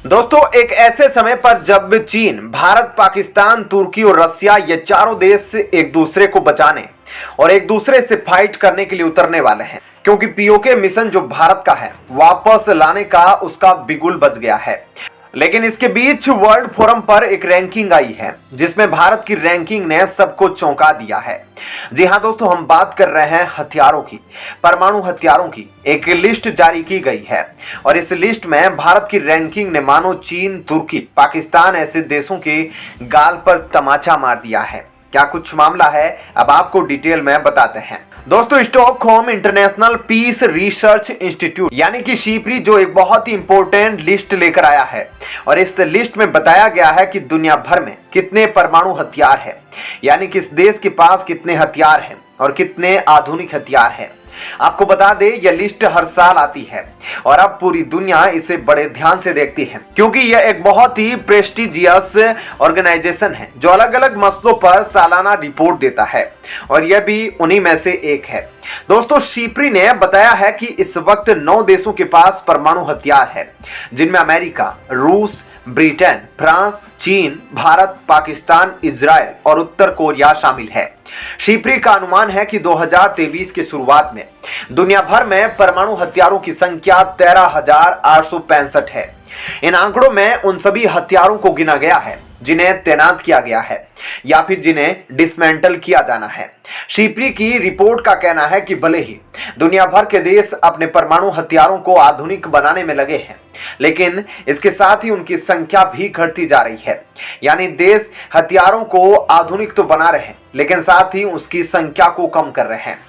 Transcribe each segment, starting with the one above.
दोस्तों एक ऐसे समय पर जब चीन, भारत, पाकिस्तान, तुर्की और रसिया ये चारों देश एक दूसरे को बचाने और एक दूसरे से फाइट करने के लिए उतरने वाले हैं, क्योंकि पीओके मिशन जो भारत का है वापस लाने का उसका बिगुल बज गया है। लेकिन इसके बीच वर्ल्ड फोरम पर एक रैंकिंग आई है जिसमें भारत की रैंकिंग ने सबको चौंका दिया है। जी हां दोस्तों, हम बात कर रहे हैं हथियारों की, परमाणु हथियारों की। एक लिस्ट जारी की गई है और इस लिस्ट में भारत की रैंकिंग ने मानो चीन, तुर्की, पाकिस्तान ऐसे देशों के गाल पर तमाचा मार दिया है। क्या कुछ मामला है, अब आपको डिटेल में बताते हैं। दोस्तों Stockholm International Peace Research Institute यानी कि शिप्री जो एक बहुत ही इंपॉर्टेंट लिस्ट लेकर आया है और इस लिस्ट में बताया गया है कि दुनिया भर में कितने परमाणु हथियार है, यानी किस देश के पास कितने हथियार हैं और कितने आधुनिक हथियार हैं। आपको बता दें यह लिस्ट हर साल आती है और अब पूरी दुनिया इसे बड़े ध्यान से देखती है, क्योंकि यह एक बहुत ही प्रेस्टिजियस ऑर्गेनाइजेशन है जो अलग अलग मसलों पर सालाना रिपोर्ट देता है और यह भी उन्हीं में से एक है। दोस्तों शिप्री ने बताया है कि इस वक्त 9 देशों के पास परमाणु हथियार है, जिनमें अमेरिका, रूस, ब्रिटेन, फ्रांस, चीन, भारत, पाकिस्तान, इजराइल और उत्तर कोरिया शामिल है। शिप्री का अनुमान है कि 2023 की शुरुआत में दुनिया भर में परमाणु हथियारों की संख्या 13,865 है। इन आंकड़ों में उन सभी हथियारों को गिना गया है जिन्हें तैनात किया गया है या फिर जिन्हें डिसमेंटल किया जाना है। शिप्री की रिपोर्ट का कहना है कि भले ही दुनिया भर के देश अपने परमाणु हथियारों को आधुनिक बनाने में लगे हैं, लेकिन इसके साथ ही उनकी संख्या भी घटती जा रही है। यानी देश हथियारों को आधुनिक तो बना रहे हैं, लेकिन साथ ही उसकी संख्या को कम कर रहे हैं।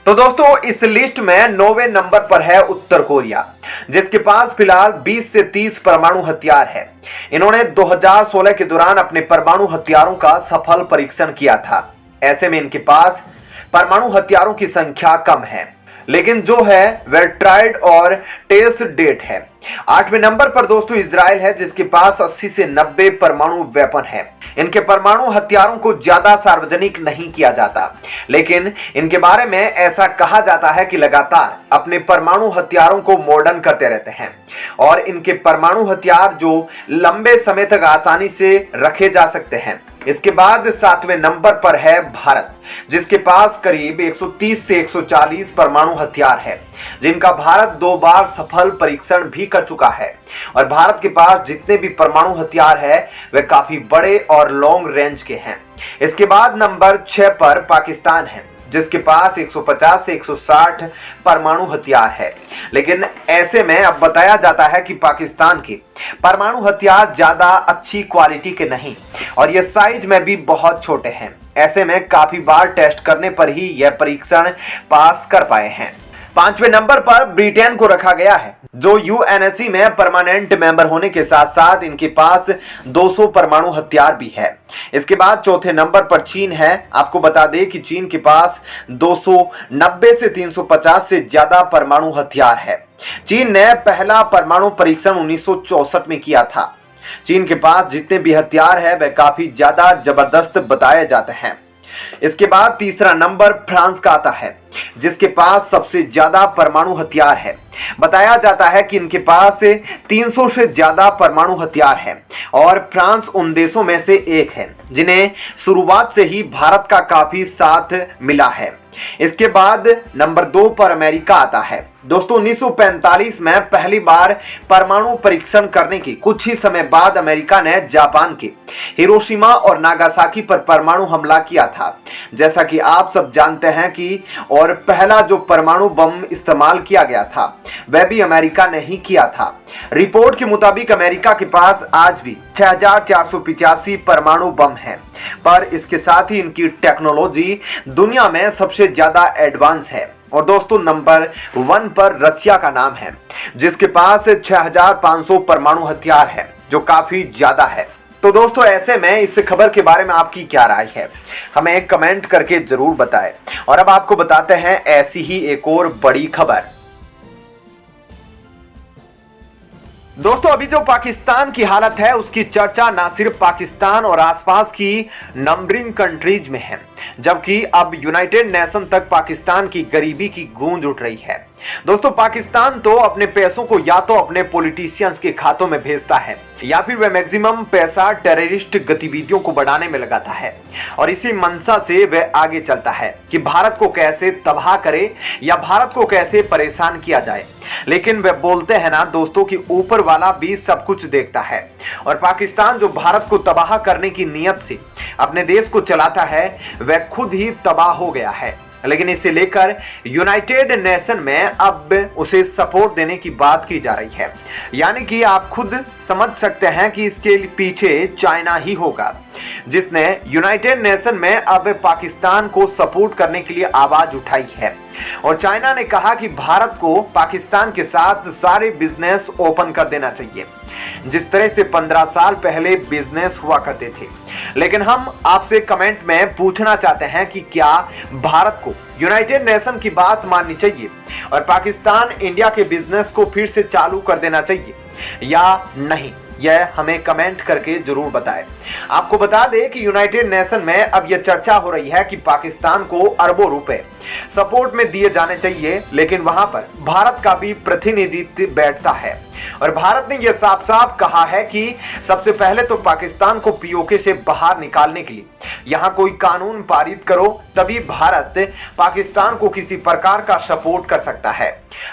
तो दोस्तों इस लिस्ट में 9वें नंबर पर है उत्तर कोरिया, जिसके पास फिलहाल 20 से 30 परमाणु हथियार है। इन्होंने 2016 के दौरान अपने परमाणु हथियारों का सफल परीक्षण किया था। ऐसे में इनके पास परमाणु हथियारों की संख्या कम है, लेकिन जो है वह ट्राइड और टेस्ट डेट है। 8वें नंबर पर दोस्तों इजराइल है, जिसके पास 80 से 90 परमाणु वेपन है। इनके परमाणु हथियारों को ज्यादा सार्वजनिक नहीं किया जाता, लेकिन इनके बारे में ऐसा कहा जाता है कि लगातार अपने परमाणु हथियारों को मॉडर्न करते रहते हैं और इनके परमाणु हथियार जो लंबे समय तक आसानी से रखे जा सकते हैं। इसके बाद 7वें नंबर पर है भारत, जिसके पास करीब 130 से 140 परमाणु हथियार है, जिनका भारत 2 बार सफल परीक्षण भी कर चुका है। और भारत के पास जितने भी परमाणु हथियार है वे काफी बड़े और लॉन्ग रेंज के हैं। इसके बाद नंबर 6 पर पाकिस्तान है, जिसके पास 150 से 160 परमाणु हथियार है। लेकिन ऐसे में अब बताया जाता है कि पाकिस्तान के परमाणु हथियार ज्यादा अच्छी क्वालिटी के नहीं और ये साइज में भी बहुत छोटे हैं। ऐसे में काफी बार टेस्ट करने पर ही यह परीक्षण पास कर पाए हैं। 5वें नंबर पर ब्रिटेन को रखा गया है, जो यूएनएससी में परमानेंट मेंबर होने के साथ साथ इनके पास 200 परमाणु हथियार भी है। इसके बाद 4थे नंबर पर चीन है। आपको बता दें कि चीन के पास 290 से 350 से ज्यादा परमाणु हथियार है। चीन ने पहला परमाणु परीक्षण 1964 में किया था। चीन के पास जितने भी हथियार है वे काफी ज्यादा जबरदस्त बताए जाते हैं। इसके बाद तीसरा नंबर फ्रांस का आता है, जिसके पास सबसे ज्यादा परमाणु हथियार है। बताया जाता है कि इनके पास 300 से ज्यादा परमाणु हथियार है और फ्रांस उन देशों में से एक है जिन्हें शुरुआत से ही भारत का काफी साथ मिला है। इसके बाद नंबर 2 पर अमेरिका आता है। दोस्तों 1945 में पहली बार परमाणु परीक्षण करने के कुछ ही समय बाद अमेरिका ने जापान के हिरोशिमा और नागासाकी पर परमाणु हमला किया था, जैसा कि आप सब जानते हैं कि और पहला जो परमाणु बम इस्तेमाल किया गया था वह भी अमेरिका ने ही किया था। रिपोर्ट के मुताबिक अमेरिका के पास आज भी 6485 परमाणु बम है, पर इसके साथ ही इनकी टेक्नोलॉजी दुनिया में सबसे ज्यादा एडवांस है। और दोस्तों नंबर 1 पर रसिया का नाम है, जिसके पास 6500 परमाणु हथियार है, जो काफी ज्यादा है। तो दोस्तों ऐसे में इस खबर के बारे में आपकी क्या राय है, हमें कमेंट करके जरूर बताएं। और अब आपको बताते हैं ऐसी ही एक और बड़ी खबर। दोस्तों अभी जो पाकिस्तान की हालत है उसकी चर्चा ना सिर्फ पाकिस्तान और आसपास की नंबरिंग कंट्रीज में है, जबकि अब यूनाइटेड नेशन तक पाकिस्तान की गरीबी की गूंज उठ रही है। दोस्तों पाकिस्तान तो अपने पैसों को या तो अपने पॉलिटिशियंस के खातों में भेजता है या फिर वह मैक्सिमम पैसा टेररिस्ट गतिविधियों को बढ़ाने में लगाता है और इसी मंशा से वह आगे चलता है कि भारत को कैसे तबाह करे या भारत को कैसे परेशान किया जाए। लेकिन वे बोलते हैं ना दोस्तों कि ऊपर वाला भी सब कुछ देखता है और पाकिस्तान जो भारत को तबाह करने की नीयत से अपने देश को चलाता है वह खुद ही तबाह हो गया है। लेकिन इसे लेकर यूनाइटेड नेशन में अब उसे सपोर्ट देने की बात की जा रही है, यानी कि आप खुद समझ सकते हैं कि इसके पीछे चाइना ही होगा जिसने यूनाइटेड नेशन में अब पाकिस्तान को सपोर्ट करने के लिए आवाज उठाई है। और चाइना ने कहा कि भारत को पाकिस्तान के साथ सारे बिजनेस ओपन कर देना चाहिए जिस तरह से 15 साल पहले बिजनेस हुआ करते थे। लेकिन हम आपसे कमेंट में पूछना चाहते हैं कि क्या भारत को यूनाइटेड नेशन की बात माननी चाहिए और पाकिस्तान इंडिया के बिजनेस को फिर से चालू कर देना चाहिए या नहीं, यह हमें कमेंट करके जरूर बताएं। आपको बता दें कि यूनाइटेड नेशन में अब यह चर्चा हो रही है कि पाकिस्तान को अरबों रुपए सपोर्ट में दिए जाने चाहिए, लेकिन वहां पर भारत का भी प्रतिनिधित्व बैठता है और भारत ने यह साफ साफ कहा है कि सबसे पहले तो पाकिस्तान को पीओके से बाहर निकालने के लिए यहां कोई कानून पारित करो, तभी भारत पाकिस्तान को किसी प्रकार का सपोर्ट कर सकता है।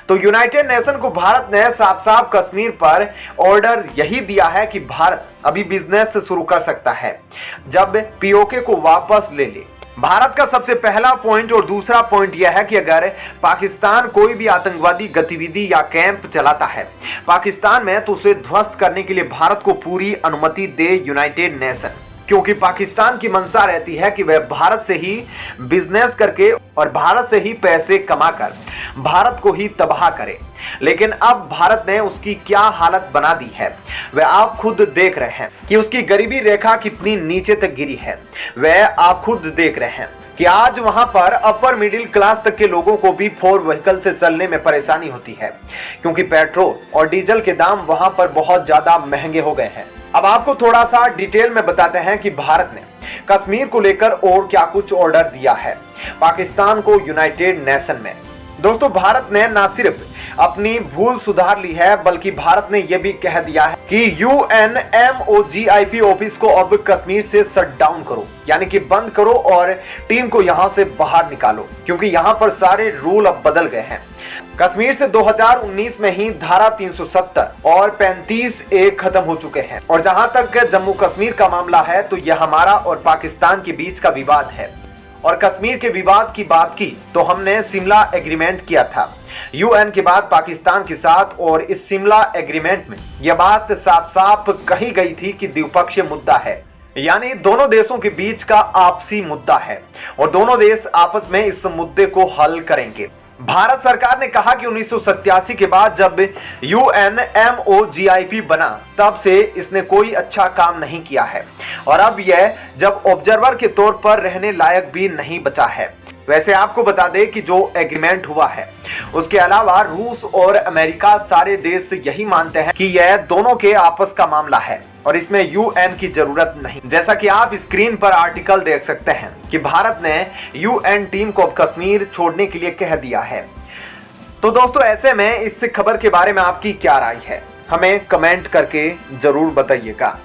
तो यूनाइटेड नेशन को भारत ने साफ साफ कश्मीर पर ऑर्डर यही दिया है कि भारत अभी बिजनेस शुरू कर सकता है जब पीओके को वापस ले ले। भारत का सबसे पहला पॉइंट और दूसरा पॉइंट यह है कि अगर पाकिस्तान कोई भी आतंकवादी गतिविधि या कैंप चलाता है पाकिस्तान में तो उसे ध्वस्त करने के लिए भारत को पूरी अनुमति दे यूनाइटेड नेशन, क्योंकि पाकिस्तान की मंशा रहती है कि वह भारत से ही बिजनेस करके और भारत से ही पैसे कमाकर भारत को ही तबाह करे। लेकिन अब भारत ने उसकी क्या हालत बना दी है वह आप खुद देख रहे हैं कि उसकी गरीबी रेखा कितनी नीचे तक गिरी है। वह आप खुद देख रहे हैं कि आज वहां पर अपर मिडिल क्लास तक के लोगों को भी 4 व्हीकल से चलने में परेशानी होती है क्योंकि पेट्रोल और डीजल के दाम वहां पर बहुत ज्यादा महंगे हो गए हैं। अब आपको थोड़ा सा डिटेल में बताते हैं कि भारत ने कश्मीर को लेकर और क्या कुछ ऑर्डर दिया है पाकिस्तान को यूनाइटेड नेशन में। दोस्तों भारत ने न सिर्फ अपनी भूल सुधार ली है बल्कि भारत ने यह भी कह दिया है कि UNMOGIP ऑफिस को अब कश्मीर से शट डाउन करो, यानी कि बंद करो और टीम को यहां से बाहर निकालो, क्योंकि यहां पर सारे रूल अब बदल गए हैं। कश्मीर से 2019 में ही धारा 370 और 35A खत्म हो चुके हैं और जहां तक जम्मू कश्मीर का मामला है तो यह हमारा और पाकिस्तान के बीच का विवाद है। और कश्मीर के विवाद की बात की तो हमने शिमला एग्रीमेंट किया था UN के बाद पाकिस्तान के साथ, और इस शिमला एग्रीमेंट में यह बात साफ साफ कही गई थी कि द्विपक्षीय मुद्दा है, यानी दोनों देशों के बीच का आपसी मुद्दा है और दोनों देश आपस में इस मुद्दे को हल करेंगे। भारत सरकार ने कहा कि 1987 के बाद जब UNMOGIP बना तब से इसने कोई अच्छा काम नहीं किया है और अब यह जब ऑब्जर्वर के तौर पर रहने लायक भी नहीं बचा है। वैसे आपको बता दें कि जो एग्रीमेंट हुआ है उसके अलावा रूस और अमेरिका सारे देश यही मानते हैं कि यह दोनों के आपस का मामला है और इसमें UN की जरूरत नहीं। जैसा कि आप स्क्रीन पर आर्टिकल देख सकते हैं कि भारत ने UN टीम को कश्मीर छोड़ने के लिए कह दिया है। तो दोस्तों ऐसे में इस खबर के बारे में आपकी क्या राय है हमें कमेंट करके जरूर बताइएगा।